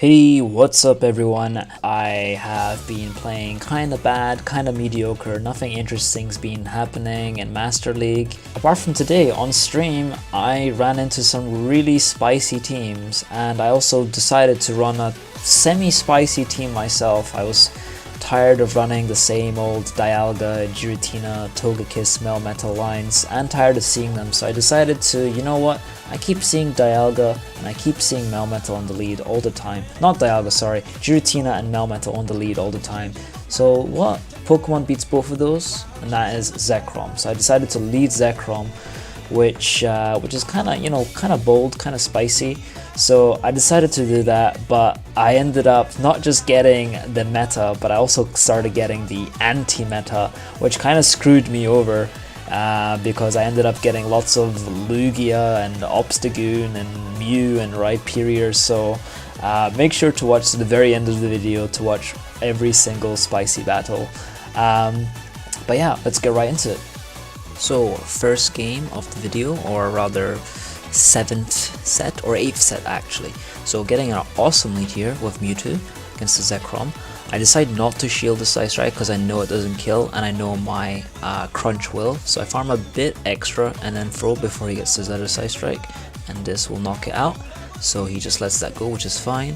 Hey, what's up everyone? I have been playing kinda bad, kinda mediocre, nothing interesting's been happening in Master League. Apart from today, on stream, I ran into some really spicy teams and I also decided to run a semi-spicy team myself. I was tired of running the same old Dialga, Giratina, Togekiss, Melmetal lines and tired of seeing them, so I decided to, you know what, I keep seeing Dialga and I keep seeing Melmetal on the lead all the time. Not Dialga, sorry, Giratina and Melmetal on the lead all the time. So what Pokemon beats both of those? And that is Zekrom. So I decided to lead Zekrom, which is kind of, you know, kind of bold, kind of spicy. So I decided to do that, but I ended up not just getting the meta, but I also started getting the anti-meta, which kind of screwed me over because I ended up getting lots of Lugia and Obstagoon and Mew and Rhyperior. So make sure to watch to the very end of the video to watch every single spicy battle. But yeah, let's get right into it. So first game of the video, or rather 7th set or 8th set actually. So getting an awesome lead here with Mewtwo against the Zekrom. I decide not to shield the Side Strike because I know it doesn't kill and I know my Crunch will. So I farm a bit extra and then throw before he gets his other Side Strike, and this will knock it out. So he just lets that go, which is fine.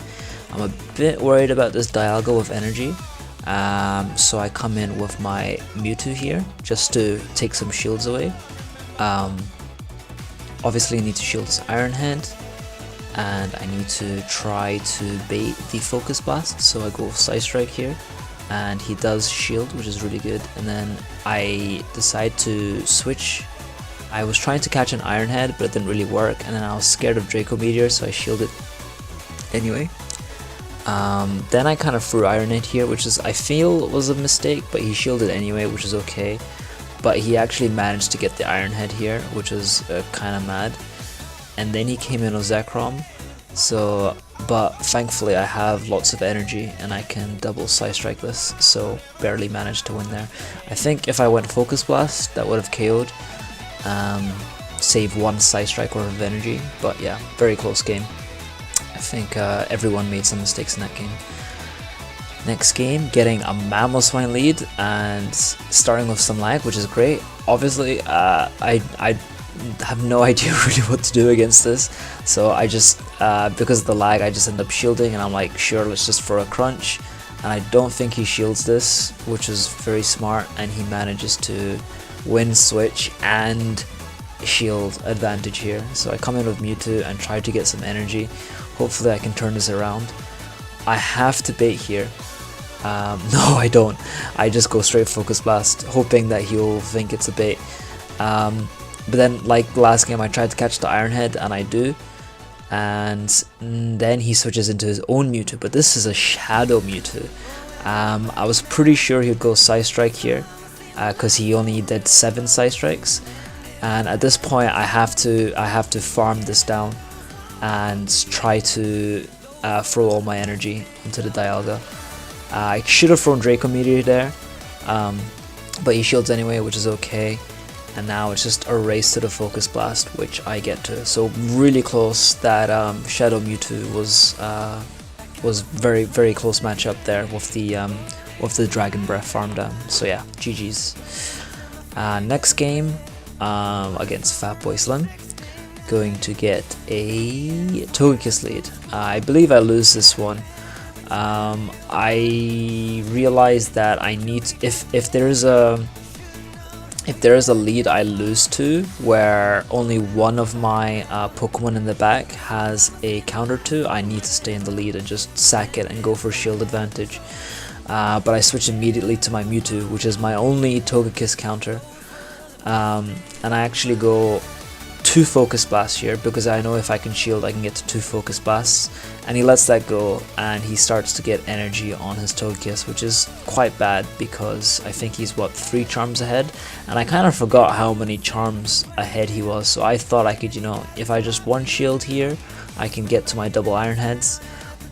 I'm a bit worried about this Dialga with energy. So I come in with my Mewtwo here just to take some shields away. Obviously I need to shield this Iron Head, and I need to try to bait the Focus Blast, so I go with Side Strike here, and he does shield, which is really good, and then I decide to switch. I was trying to catch an Iron Head, but it didn't really work, and then I was scared of Draco Meteor, so I shielded anyway. Then I kind of threw Iron Head here, which is, I feel, was a mistake, but he shielded anyway, which is okay. But he actually managed to get the Iron Head here, which is kind of mad. And then he came in with Zekrom, so, but thankfully I have lots of energy and I can double Side Strike this, so barely managed to win there. I think if I went Focus Blast, that would have KO'd, save one Side Strike worth of energy, but yeah, very close game. I think everyone made some mistakes in that game. Next game, getting a Mamoswine lead and starting with some lag, which is great. Obviously, I have no idea really what to do against this, so I just, because of the lag, I just end up shielding, and I'm like, sure, let's just throw a Crunch, and I don't think he shields this, which is very smart, and he manages to win switch and shield advantage here. So I come in with Mewtwo and try to get some energy. Hopefully I can turn this around. I have to bait here. No, I don't. I just go straight Focus Blast, hoping that he'll think it's a bait. But then, like the last game, I tried to catch the Iron Head, and I do. And then he switches into his own Mewtwo, but this is a Shadow Mewtwo. I was pretty sure he'd go Side Strike here, because he only did 7 Side Strikes. And at this point, I have to farm this down and try to throw all my energy into the Dialga. I should have thrown Draco Meteor there, but he shields anyway, which is okay. And now it's just a race to the Focus Blast, which I get to. So really close. That Shadow Mewtwo was very close matchup there with the Dragon Breath farm down. So yeah, GG's. Next game against Fatboy Slim. Going to get a Togekiss lead. I believe I lose this one. I realized that I need, if there is a lead I lose to where only one of my Pokemon in the back has a counter to, I need to stay in the lead and just sack it and go for shield advantage. But I switch immediately to my Mewtwo, which is my only Togekiss counter, and I actually go 2 Focus Blasts here because I know if I can shield I can get to 2 Focus Blasts, and he lets that go and he starts to get energy on his Togekiss, which is quite bad because I think he's what, 3 charms ahead, and I kind of forgot how many charms ahead he was, so I thought I could, you know, if I just 1 shield here I can get to my double Iron Heads,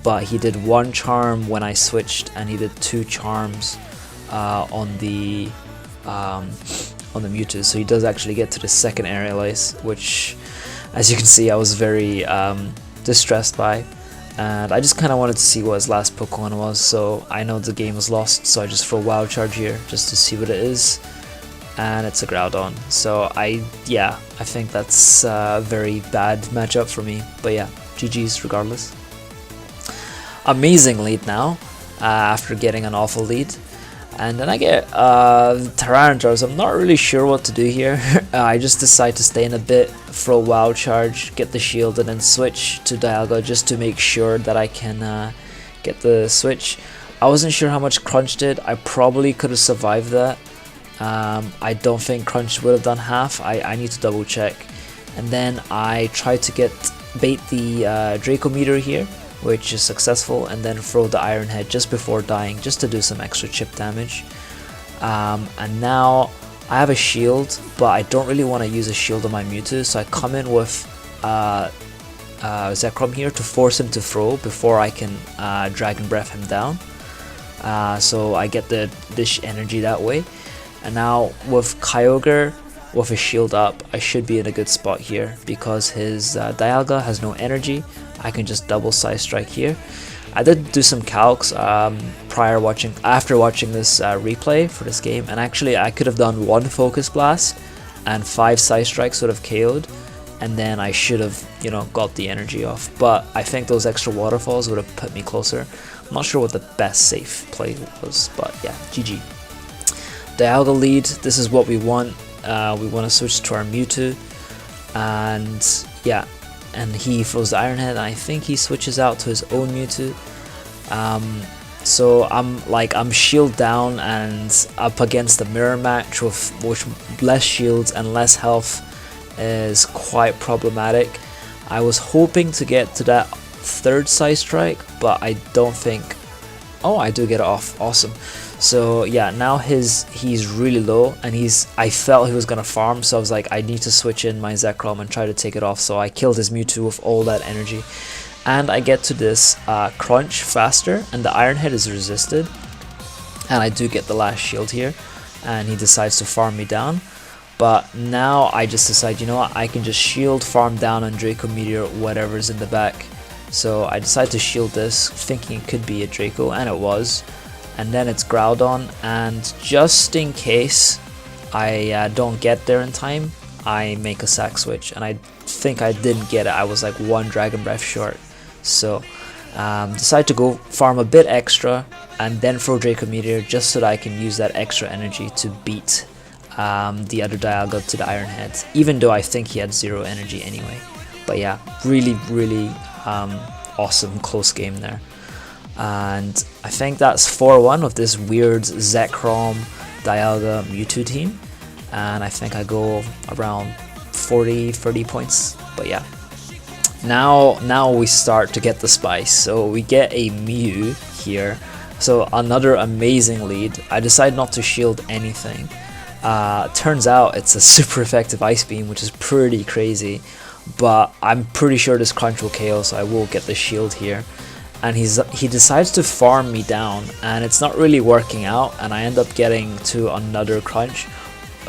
but he did 1 charm when I switched and he did 2 charms on the Mewtwo, so he does actually get to the second Aerial Ace, which, as you can see, I was very distressed by. and I just kind of wanted to see what his last Pokemon was, so I know the game was lost, so I just throw Wild Charge here just to see what it is, and it's a Groudon. So I think that's a very bad matchup for me, but yeah, GG's regardless. Amazing lead now, after getting an awful lead. And then I get Tyranitar, I'm not really sure what to do here. I just decide to stay in a bit, throw Wild Charge, get the shield, and then switch to Dialga just to make sure that I can get the switch. I wasn't sure how much Crunch did. I probably could have survived that. I don't think Crunch would have done half. I need to double check. And then I tried to bait the Draco Meteor here, which is successful, and then throw the Iron Head just before dying, just to do some extra chip damage. And now I have a shield, but I don't really want to use a shield on my Mewtwo, so I come in with Zekrom here to force him to throw before I can Dragon Breath him down. So I get the dish energy that way. And now with Kyogre, with his shield up, I should be in a good spot here because his Dialga has no energy. I can just double Psy Strike here. I did do some calcs after watching this replay for this game, and actually I could have done 1 Focus Blast and 5 Psy Strikes would have KO'd, and then I should have, got the energy off. But I think those extra waterfalls would have put me closer. I'm not sure what the best safe play was, but yeah, GG. Dialga lead, this is what we want. We want to switch to our Mewtwo, and yeah, and he throws the Iron Head, and I think he switches out to his own Mewtwo. So I'm shield down and up against the mirror match with less shields and less health is quite problematic. I was hoping to get to that 3rd Psy Strike, but I don't think. Oh, I do get it off. Awesome. So yeah, now he's really low, and I felt he was gonna farm, so I was like, I need to switch in my Zekrom and try to take it off. So I killed his Mewtwo with all that energy, and I get to this Crunch faster, and the Iron Head is resisted, and I do get the last shield here, and he decides to farm me down. But now I just decide, you know what, I can just shield, farm down on Draco Meteor, whatever's in the back. So I decide to shield this, thinking it could be a Draco, and it was. And then it's Groudon, and just in case I don't get there in time, I make a sack switch, and I think I didn't get it. I was like 1 Dragon Breath short, so decide to go farm a bit extra and then throw Draco Meteor just so that I can use that extra energy to beat the other Dialga to the Iron Head, even though I think he had 0 energy anyway. But yeah, really awesome close game there. And I think that's 4-1 with this weird Zekrom Dialga Mewtwo team, and I think I go around 30 points. But yeah, now we start to get the spice. So we get a Mew here, so another amazing lead. I decide not to shield anything. Turns out it's a super effective Ice Beam, which is pretty crazy, but I'm pretty sure this Crunch will KO, so I will get the shield here. And he decides to farm me down, and it's not really working out, and I end up getting to another Crunch,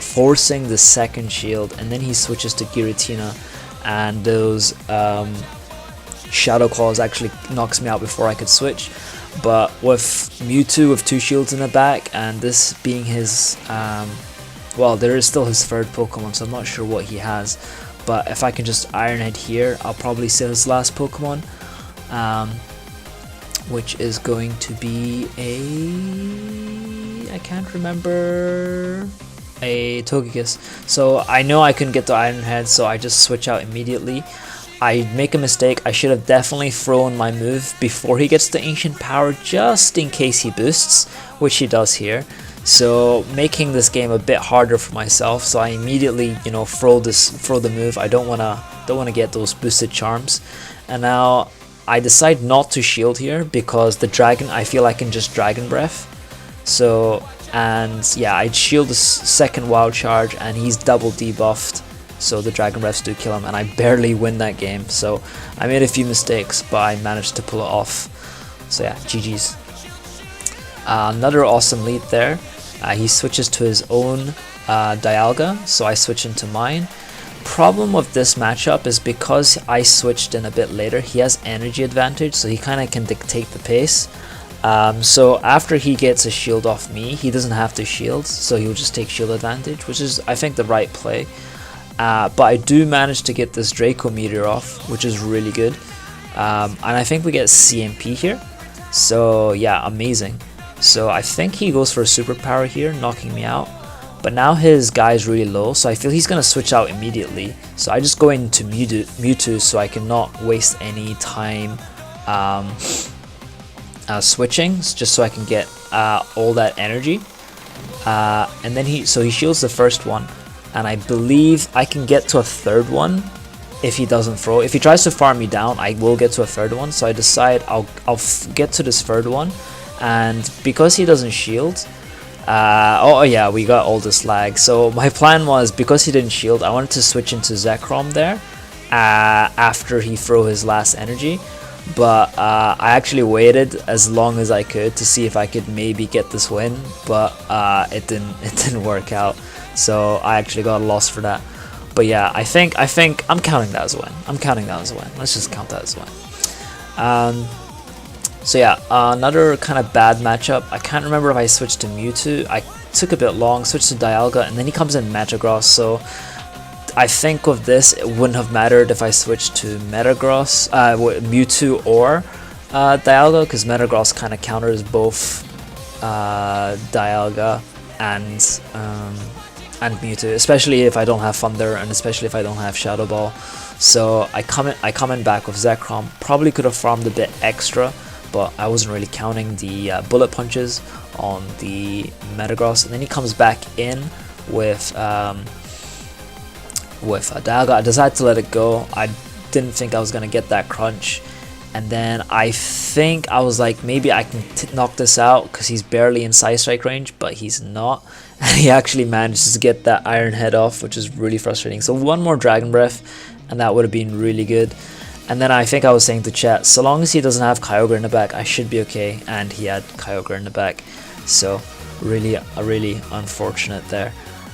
forcing the 2nd shield, and then he switches to Giratina, and those Shadow Claws actually knocks me out before I could switch. But with Mewtwo with 2 shields in the back, and this being his, well, there is still his 3rd Pokemon, so I'm not sure what he has, but if I can just Iron Head here, I'll probably steal his last Pokemon. Which is going to be I can't remember, a Togekiss. So I know I couldn't get the Iron Head, so I just switch out immediately. I make a mistake. I should have definitely thrown my move before he gets the Ancient Power, just in case he boosts, which he does here. So making this game a bit harder for myself. So I immediately, throw the move. I don't wanna get those boosted charms, and now I decide not to shield here because the dragon, I feel I can just Dragon Breath. So, and yeah, I shield the 2nd Wild Charge, and he's double debuffed, so the Dragon Breaths do kill him, and I barely win that game. So I made a few mistakes, but I managed to pull it off. So yeah, GG's. Another awesome lead there. He switches to his own Dialga, so I switch into mine. problem with this matchup is because I switched in a bit later, he has energy advantage, so he kind of can dictate the pace. So after he gets a shield off me, he doesn't have to shield, so he'll just take shield advantage, which is, I think, the right play. But I do manage to get this Draco Meteor off, which is really good. And I think we get CMP here. So yeah, amazing. So I think he goes for a superpower here, knocking me out. But now his guy is really low, so I feel he's going to switch out immediately. So I just go into Mewtwo so I cannot waste any time switching, just so I can get all that energy. And then he shields the first one. And I believe I can get to a third one if he doesn't throw. If he tries to farm me down, I will get to a third one. So I decide I'll get to this third one. And because he doesn't shield, oh yeah, we got all this lag. So my plan was, because he didn't shield, I wanted to switch into Zekrom there after he threw his last energy. But I actually waited as long as I could to see if I could maybe get this win, but it didn't work out. So I actually got a loss for that. But yeah, I think I'm counting that as a win. I'm counting that as a win. Let's just count that as a win. So yeah, another kind of bad matchup. I can't remember if I switched to Mewtwo. I took a bit long, switched to Dialga, and then he comes in Metagross. So I think with this, it wouldn't have mattered if I switched to Metagross, Mewtwo or Dialga, because Metagross kind of counters both Dialga and Mewtwo, especially if I don't have Thunder and especially if I don't have Shadow Ball. So I come in back with Zekrom. Probably could have farmed a bit extra, but I wasn't really counting the bullet punches on the Metagross. And then he comes back in with Dialga. I decided to let it go. I didn't think I was gonna get that crunch, and then I think I was like, maybe I can knock this out because he's barely in Side Strike range, but he's not. And he actually manages to get that Iron Head off, which is really frustrating. So one more Dragon Breath, and that would have been really good. And then I think I was saying to chat, so long as he doesn't have Kyogre in the back, I should be okay. And he had Kyogre in the back, so really unfortunate there.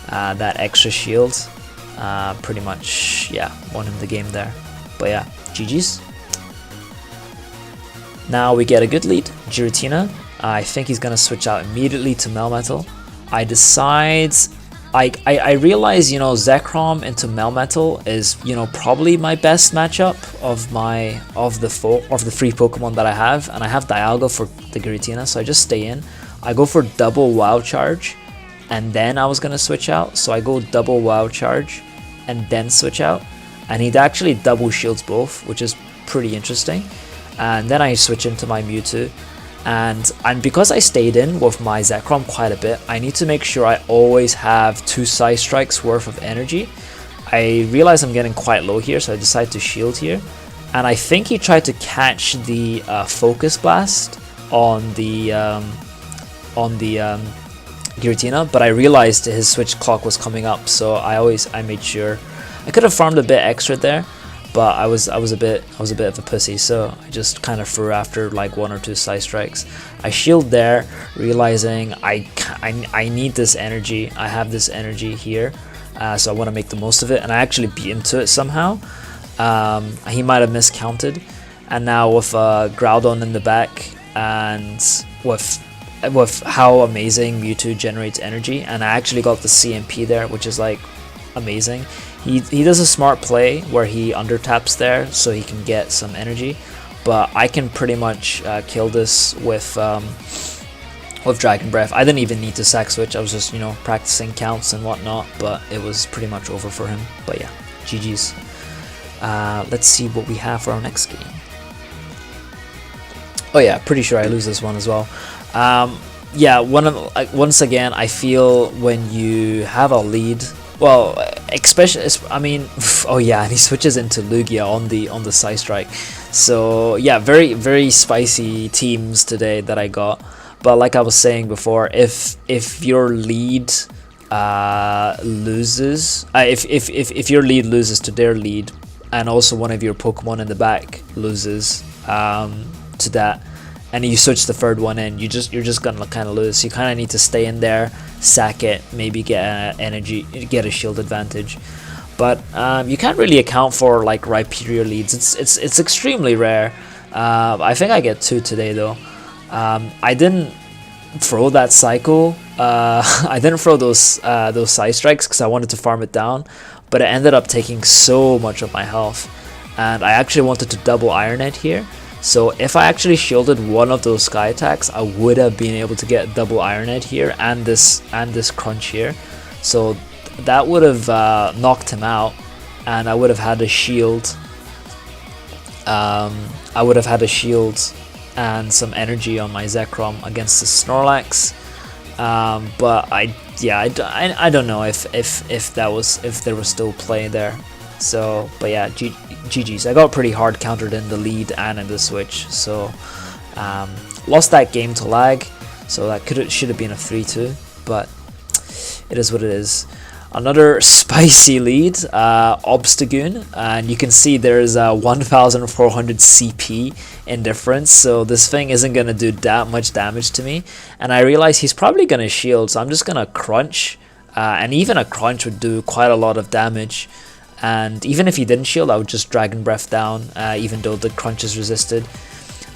That extra shield pretty much, yeah, won him the game there. But yeah, GG's. Now we get a good lead. Giratina, I think he's gonna switch out immediately to Melmetal. I decide, I realize, you know, Zekrom into Melmetal is, you know, probably my best matchup of the three Pokemon that I have, and I have Dialga for the Giratina, so I just stay in. I go for double Wild Charge, and then I was gonna switch out, so I go double Wild Charge and then switch out, and he actually double shields both, which is pretty interesting. And then I switch into my Mewtwo. And because I stayed in with my Zekrom quite a bit, I need to make sure I always have 2 Side Strikes worth of energy. I realize I'm getting quite low here, so I decide to shield here. And I think he tried to catch the Focus Blast on the Giratina, but I realized his switch clock was coming up, so I made sure. I could have farmed a bit extra there, but I was a bit of a pussy, so I just kind of threw after like 1 or 2 Side Strikes. I shield there, realizing I need this energy. I have this energy here, so I want to make the most of it, and I actually beat into it somehow. He might have miscounted, and now with Groudon in the back, and with how amazing Mewtwo generates energy, and I actually got the CMP there, which is like amazing. He does a smart play where he undertaps there so he can get some energy, but I can pretty much kill this with Dragon Breath. I didn't even need to sack switch. I was just, you know, practicing counts and whatnot, but it was pretty much over for him. But yeah, GG's. Let's see what we have for our next game. Oh yeah, pretty sure I lose this one as well. Yeah, once again, I feel when you have a lead, well, especially, I mean, oh yeah, and he switches into Lugia on the Side Strike. So yeah, very spicy teams today that I got. But like I was saying before, if your lead loses, if your lead loses to their lead, and also one of your Pokemon in the back loses to that, and you switch the third one in, you're just gonna kind of lose. You kind of need to stay in there, sack it, maybe get energy, get a shield advantage. but you can't really account for like Rhyperior leads. It's extremely rare. I think I get 2 today though. I didn't throw that cycle. I didn't throw those side strikes because I wanted to farm it down, but it ended up taking so much of my health, and I actually wanted to double Iron Head here. So if I actually shielded one of those sky attacks, I would have been able to get double Iron Head here and this crunch here. So that would have knocked him out, and I would have had a shield. I would have had a shield and some energy on my Zekrom against the Snorlax. But I don't know if there was still play there. So, but yeah, GG's. I got pretty hard countered in the lead and in the switch. So, lost that game to lag. So that should have been a 3-2, but it is what it is. Another spicy lead, Obstagoon, and you can see there's a 1400 CP in difference, so this thing isn't going to do that much damage to me. And I realize he's probably going to shield, so I'm just going to crunch, and even a crunch would do quite a lot of damage. And even if he didn't shield, I would just Dragon Breath down, even though the crunch is resisted.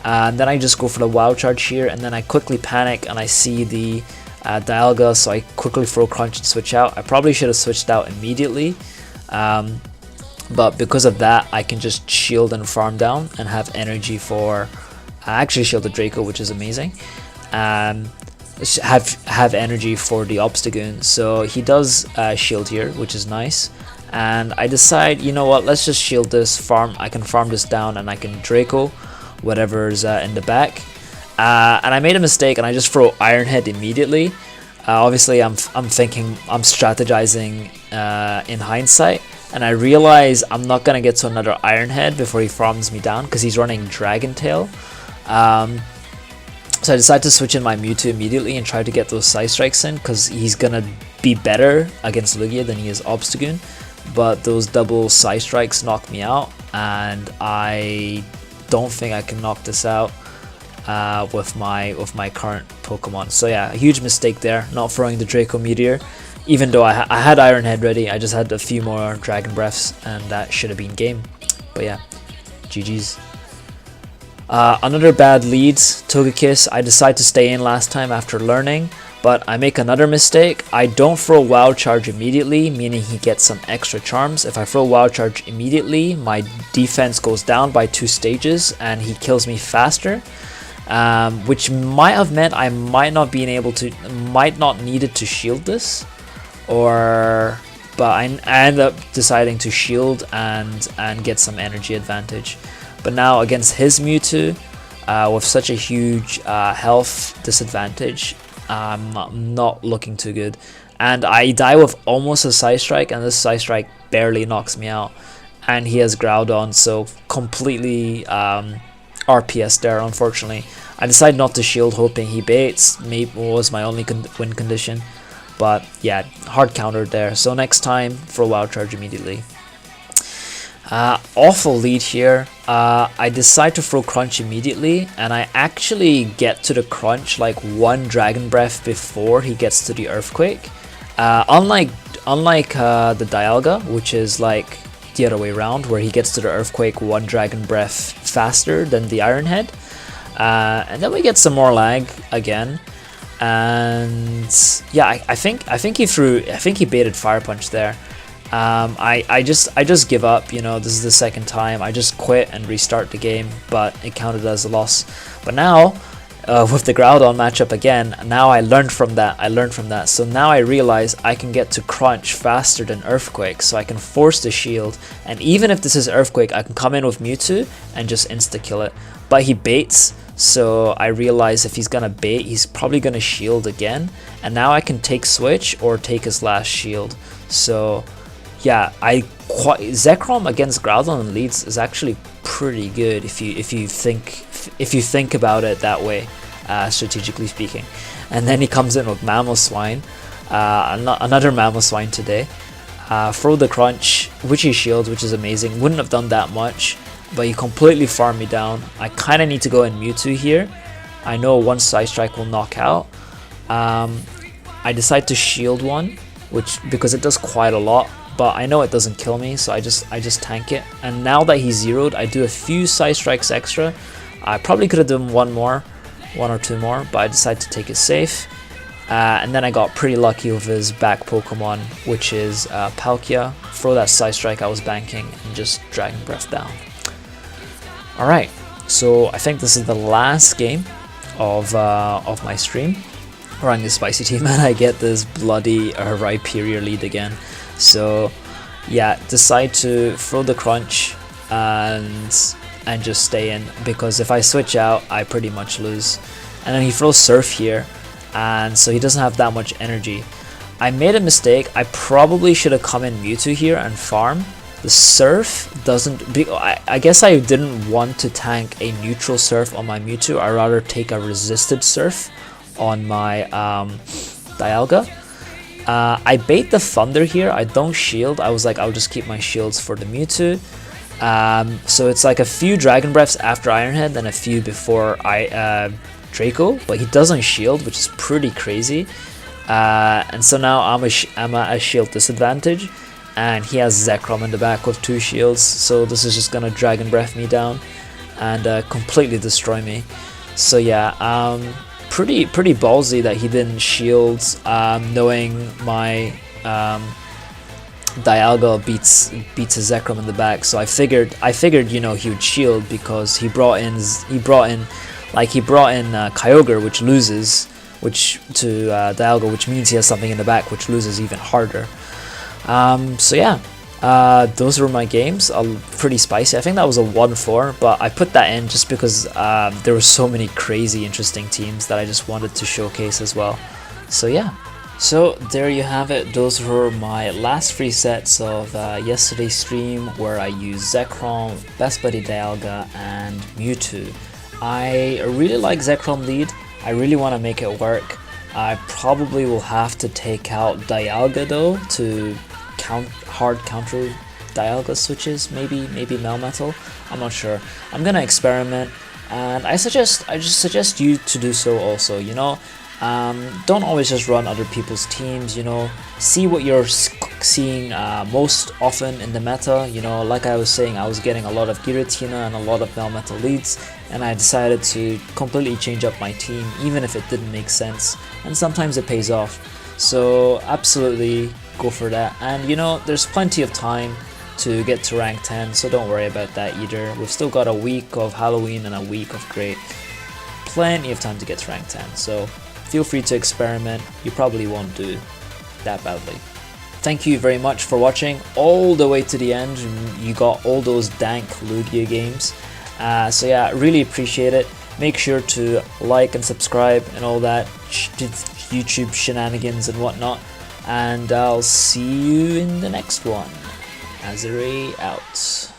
And then I just go for the Wild Charge here, and then I quickly panic and I see the Dialga, so I quickly throw crunch and switch out. I probably should have switched out immediately, but because of that I can just shield and farm down and have energy for actually shield the Draco, which is amazing. Have energy for the Obstagoon, so he does shield here, which is nice. And I decide, you know what, let's just shield this, farm. I can farm this down and I can Draco whatever's in the back. And I made a mistake and I just throw Iron Head immediately. Obviously I'm strategizing in hindsight, and I realize I'm not gonna get to another Iron Head before he farms me down because he's running Dragon Tail. So I decided to switch in my Mewtwo immediately and try to get those side strikes in because he's gonna be better against Lugia than he is Obstagoon. But those double side strikes knocked me out, and I don't think I can knock this out with my current Pokemon. So yeah, a huge mistake there, not throwing the Draco Meteor. Even though I had Iron Head ready, I just had a few more Dragon Breaths, and that should have been game. But yeah, GG's. Another bad lead, Togekiss. I decide to stay in last time after learning, but I make another mistake. I don't throw Wild Charge immediately, meaning he gets some extra charms. If I throw Wild Charge immediately, my defense goes down by 2 stages and he kills me faster. Which might have meant I might not needed to shield this, but I end up deciding to shield and get some energy advantage. But now against his Mewtwo, with such a huge health disadvantage, I'm not looking too good. And I die with almost a Side Strike, and this Side Strike barely knocks me out. And he has Groudon, so completely RPS there, unfortunately. I decided not to shield, hoping he baits. Maybe was my only win condition. But yeah, hard countered there. So next time, throw Wild Charge immediately. Awful lead here. I decide to throw Crunch immediately, and I actually get to the Crunch like 1 Dragon Breath before he gets to the Earthquake. Unlike the Dialga, which is like the other way around, where he gets to the Earthquake 1 Dragon Breath faster than the Iron Head. And then we get some more lag again. And yeah, I think he baited Fire Punch there. I just give up, you know. This is the second time. I just quit and restart the game, but it counted as a loss. But now, with the Groudon matchup again, now I learned from that. So now I realize I can get to Crunch faster than Earthquake, so I can force the shield. And even if this is Earthquake, I can come in with Mewtwo and just insta-kill it. But he baits, so I realize if he's gonna bait, he's probably gonna shield again. And now I can take Switch or take his last shield. So yeah, Zekrom against Groudon leads is actually pretty good if you think about it that way, strategically speaking. And then he comes in with Mamoswine, another Mamoswine today. Throw the Crunch, which he shields, which is amazing. Wouldn't have done that much, but he completely farmed me down. I kind of need to go in Mewtwo here. I know 1 Side Strike will knock out. I decide to shield 1, because it does quite a lot. but I know it doesn't kill me, so I just tank it. And now that he's zeroed, I do a few side strikes extra. I probably could have done one or two more, but I decided to take it safe. And then I got pretty lucky with his back Pokemon, which is Palkia. Throw that side strike I was banking and just Dragon Breath down. Alright, so I think this is the last game of my stream running the Spicy team, and I get this bloody Rhyperior lead again. So yeah, decide to throw the crunch and just stay in, because if I switch out I pretty much lose. And then he throws Surf here, and so he doesn't have that much energy. I made a mistake. I probably should have come in Mewtwo here and farm. The Surf doesn't... I guess I didn't want to tank a neutral Surf on my Mewtwo. I'd rather take a resisted Surf on my Dialga. I bait the Thunder here. I don't shield. I was like, I'll just keep my shields for the Mewtwo. So it's like a few Dragon Breaths after Iron Head and a few before Draco, but he doesn't shield, which is pretty crazy. And so now I'm at a shield disadvantage, and he has Zekrom in the back with 2 shields, so this is just gonna Dragon Breath me down and completely destroy me. So yeah, pretty ballsy that he didn't shield, knowing my Dialga beats his Zekrom in the back. So I figured you know he would shield, because he brought in Kyogre, which loses, to Dialga, which means he has something in the back which loses even harder. So yeah, those were my games. Pretty spicy. I think that was a 1-4, but I put that in just because there were so many crazy interesting teams that I just wanted to showcase as well. So yeah. So there you have it. Those were my last 3 sets of yesterday's stream, where I used Zekrom, Best Buddy Dialga, and Mewtwo. I really like Zekrom lead. I really want to make it work. I probably will have to take out Dialga though to hard counter Dialga switches. Maybe Melmetal. I'm not sure. I'm gonna experiment, and I just suggest you to do so also. You know. Don't always just run other people's teams, you know, see what you're seeing most often in the meta. You know, like I was saying, I was getting a lot of Giratina and a lot of Melmetal leads, and I decided to completely change up my team, even if it didn't make sense, and sometimes it pays off. So absolutely go for that, and you know, there's plenty of time to get to rank 10, so don't worry about that either. We've still got a week of Halloween and a week of Great. Plenty of time to get to rank 10, so feel free to experiment. You probably won't do that badly. Thank you very much for watching all the way to the end. You got all those dank Lugia games. So yeah, really appreciate it. Make sure to like and subscribe and all that YouTube shenanigans and whatnot. And I'll see you in the next one. Azure out.